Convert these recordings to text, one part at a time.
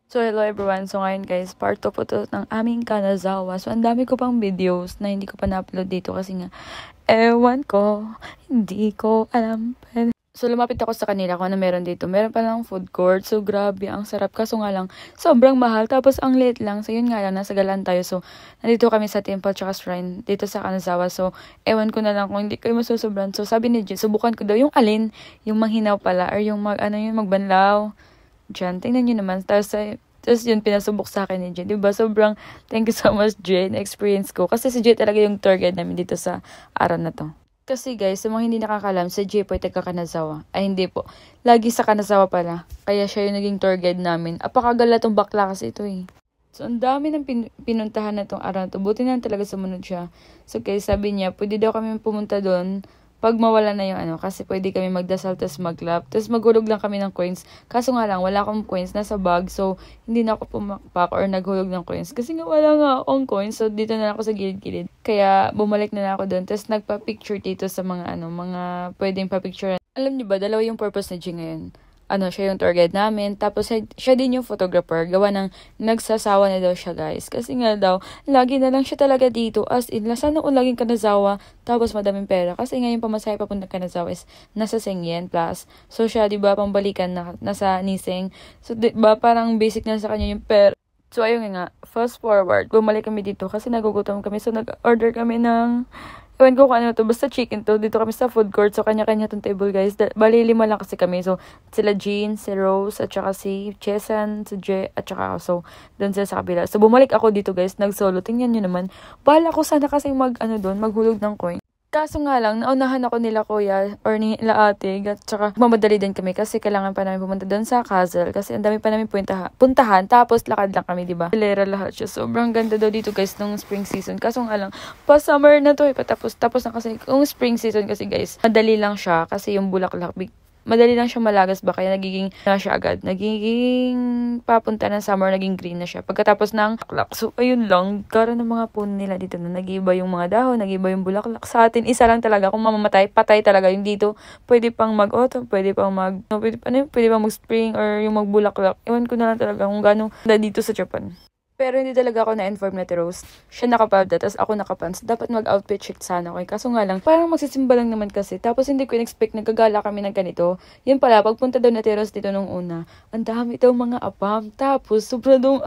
So, hello everyone. So, ngayon guys, part 2 po to ng aming Kanazawa. So, ang dami ko pang videos na hindi ko pa na-upload dito kasi nga, ewan ko, hindi ko alam. So, lumapit ako sa kanila kung ano meron dito. Meron pa lang food court. So, grabe, ang sarap. Kaso nga lang, sobrang mahal. Tapos, ang late lang. So, yun nga lang, nasa galan tayo. So, nandito kami sa temple tsaka shrine dito sa Kanazawa. So, ewan ko na lang kung hindi kayo masusobran. So, sabi ni Jin, subukan ko daw yung alin, yung manghinaw pala, or yung magbanlaw. Diyan, tingnan nyo naman. Tapos yun, pinasubok sa akin ni Jay. Diba? Sobrang thank you so much, Jay, na experience ko. Kasi si Jay talaga yung tour guide namin dito sa araw na to. Kasi guys, sa mga hindi nakakalam, si Jay po ay taga Kanazawa. Ay hindi po. Lagi sa Kanazawa pala. Kaya siya yung naging tour guide namin. Apakagala tong bakla kasi ito eh. So, ang dami ng pinuntahan na tong araw na to. Buti na talaga sumunod siya. So, guys, sabi niya, pwede daw kami pumunta doon pag mawala na yung kasi pwede kami magdasal, tapos maglap, tapos maghulog lang kami ng coins. Kaso nga lang, wala akong coins, nasa bag, so hindi na ako pumakpak or naghulog ng coins. Kasi nga wala nga akong coins, so dito na ako sa gilid-gilid. Kaya bumalik na ako doon, tapos nagpa-picture dito sa mga mga pwedeng pa-picture. Alam niyo ba, dalawa yung purpose ni G ngayon. Siya yung tour guide namin. Tapos, siya din yung photographer. Gawa ng nagsasawa na daw siya, guys. Kasi nga daw, lagi na lang siya talaga dito. As in, sana kung laging Kanazawa, tapos madaming pera. Kasi nga yung pamasahe papunta Kanazawa is nasa Sengyen plus. So, siya, di ba, pambalikan na, nasa Niseng. So, di ba, parang basic na sa kanya yung pera. So, ayun nga, fast forward, bumalik kami dito kasi nagugutom kami. So, nag-order kami ng ewan ko kung ano to, basta chicken to. Dito kami sa food court. So, kanya-kanya tong table, guys. Bali, 5 lang kasi kami. So, sila Jean, si Rose, at saka si Chesan, si Jay, at saka ako. So, doon sila sa kabila. So, bumalik ako dito, guys. Nag-solo. Tingnan nyo naman. Bahala ko sana kasi doon, maghulog ng coin. Kaso nga lang, naunahan ako nila kuya or nila ate at saka mamadali din kami kasi kailangan pa namin pumunta doon sa castle kasi ang dami pa namin puntahan tapos lakad lang kami, diba? Hilera lahat siya. Sobrang ganda daw dito guys nung spring season. Kaso nga lang, pa summer na to tapos na kasi yung spring season kasi guys, madali lang siya kasi yung bulaklak madali lang siya malagas ba kaya nagiging na siya agad. Nagiging papunta ng summer, naging green na siya. Pagkatapos ng bulaklak. So, ayun lang. Karoon ng mga puno nila dito na nag-iiba yung mga dahon, nag-iiba yung bulaklak. Sa atin, isa lang talaga. Kung mamamatay, patay talaga. Yung dito, pwede pang mag-autumn, pwede pang pwede pang mag-spring or yung magbulaklak. Ewan ko na lang talaga kung gano'ng dito sa Japan. Pero hindi talaga ako na-inform na Rose. Siya nakapalda, tapos ako nakapants. Dapat mag-outfit check sana ako. Kaso nga lang, parang magsisimba lang naman kasi. Tapos hindi ko in-expect na gagala kami ng ganito. Yun pala, pagpunta daw na Rose dito nung una, ang dami daw mga apam. Tapos, sobra daw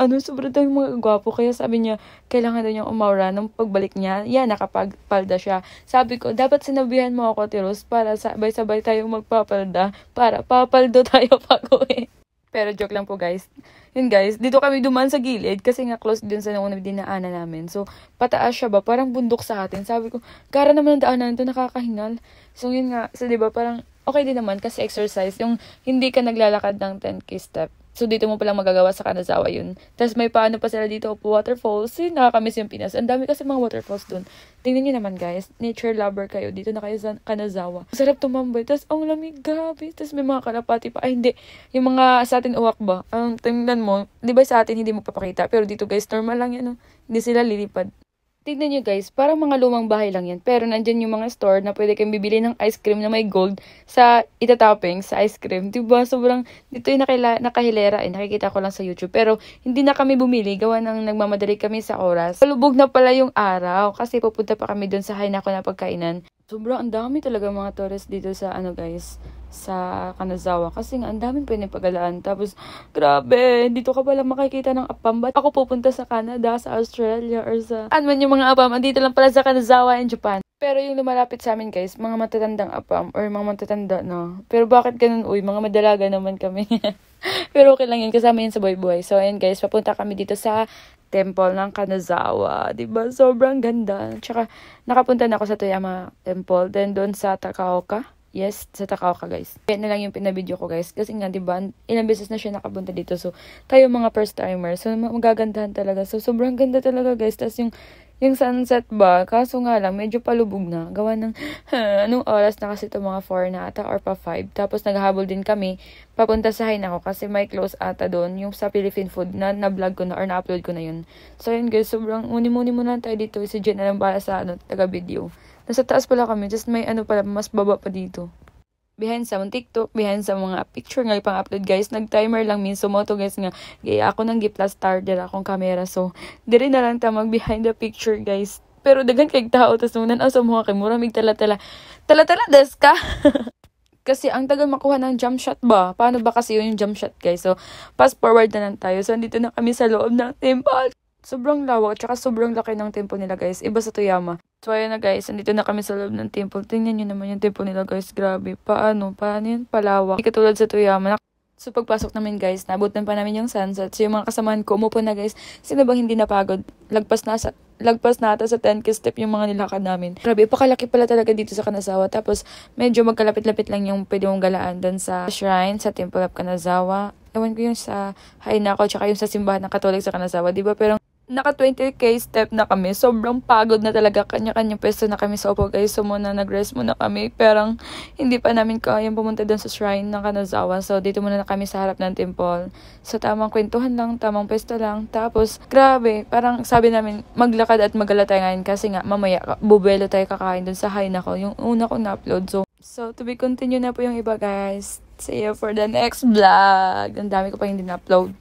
yung mga gwapo. Kaya sabi niya, kailangan daw niyang umaura nung pagbalik niya. Yan, nakapagpalda siya. Sabi ko, dapat sinabihan mo ako, Rose, para sabay-sabay tayong magpapalda. Para papaldo tayo pag-uwi. Pero joke lang po guys. Yun guys, dito kami dumaan sa gilid kasi nga close din sa nung dinaanan namin. So, pataas siya ba? Parang bundok sa atin. Sabi ko, gara naman ang daanan ito, nakakahingal. So, yun nga. So, diba, parang okay din naman kasi exercise. Yung hindi ka naglalakad ng 10k step. So, dito mo palang magagawa sa Kanazawa yun. Tapos, may paano pa sila dito po waterfalls. Nakakamiss yung Pinas. Ang dami kasi mga waterfalls dun. Tingnan nyo naman, guys. Nature lover kayo. Dito na kayo sa Kanazawa. Sarap tumambay. Tapos, ang lamig, gabi. Tapos, may mga kalapati pa. Ay, hindi. Yung mga sa atin uwak ba? Tingnan mo. Di ba sa atin hindi mo papakita? Pero dito, guys, normal lang yan. Hindi sila lilipad. Tignan nyo guys, parang mga lumang bahay lang yan. Pero nandyan yung mga store na pwede kayong bibili ng ice cream na may gold sa itatopping sa ice cream. Diba? Sobrang, dito yung nakahilera nakikita ko lang sa YouTube. Pero hindi na kami bumili. Gawa ng nagmamadali kami sa oras. Palubog na pala yung araw kasi pupunta pa kami dun sa Hainako na pagkainan. Sobrang ang dami talaga mga tourists dito sa guys, sa Kanazawa. Kasi nga, ang daming pwedeng pagalaan. Tapos, grabe, dito ka pala makikita ng apam. Ba't ako pupunta sa Canada, sa Australia, or sa... man yung mga apam? Andito lang pala sa Kanazawa in Japan. Pero yung lumalapit sa amin guys, mga matatandang apam, or mga matatanda no. Pero bakit ganun? Uy, mga madalaga naman kami. Pero okay lang yun, kasama yun sa buhay-buhay. So, ayun guys, papunta kami dito sa temple ng Kanazawa. Diba? Sobrang ganda. Tsaka, nakapunta na ako sa Toyama Temple. Then, doon sa Takaoka. Yes, sa Takaoka, guys. Yan na lang yung pinabidyo ko, guys. Kasi nga, diba, ilang beses na siya nakapunta dito. So, tayo mga first timer. So, magagandahan talaga. So, sobrang ganda talaga, guys. Tapos, yung sunset ba, kaso nga lang, medyo palubog na. Gawa ng, anong oras na kasi ito mga 4 na ata or pa 5. Tapos naghahabol din kami, papunta sa Hainako kasi may close ata doon. Yung sa Philippine food na-vlog ko na or na-upload ko na yun. So yun guys, sobrang muni-muni muna tayo dito. Si Jen na lang para sa taga-video. Nasa taas pala kami, just may pala, mas baba pa dito. behind sa mga TikTok, behind sa mga picture nga ipang-upload guys. Nag-timer lang min sumoto guys nga. Gaya ako nang gi-plus starter akong camera. So, diri na lang ta mag behind the picture guys. Pero daghan kay tao tas nunan asa mo kay mura mig tala-tala. Tala-tala des ka. Kasi ang tagal makuha ng jump shot ba? Paano ba kasi yung jump shot guys? So, fast forward na lang tayo. So, andito na kami sa loob ng temple. Sobrang lawak, tsaka sobrang laki ng temple nila guys. Iba sa Toyama. So, ayan na guys, andito na kami sa loob ng temple. Tingnan nyo naman yung temple nila guys. Grabe, paano yun? Palawak. Hindi katulad sa Toyama. So, pagpasok namin guys, nabutan pa namin yung sunset. So, yung mga kasamahan ko, umupo na guys. Sino bang hindi napagod? Lagpas na ata sa 10k step yung mga nilakad namin. Grabe, pakalaki pala talaga dito sa Kanazawa. Tapos, medyo magkalapit-lapit lang yung pwede mong galaan doon sa shrine, sa Temple of Kanazawa. Ewan ko yung sa Hainako, tsaka yung sa simbahan ng Katolik sa Kanazawa, diba? Pero, naka 20k step na kami. Sobrang pagod na talaga. Kanya-kanya pwesto na kami sa upo guys. So muna nag-rest muna kami. Pero hindi pa namin kayang pumunta doon sa shrine ng Kanazawa. So dito muna na kami sa harap ng temple. So tamang kwentuhan lang, tamang pwesto lang. Tapos grabe, parang sabi namin maglakad at magala tayo ngayon. Kasi nga mamaya bubuelo tayo kakain doon sa Hainako. Yung una kong na-upload. So to be continue na po yung iba guys. See you for the next vlog. Ang dami ko pa hindi na-upload.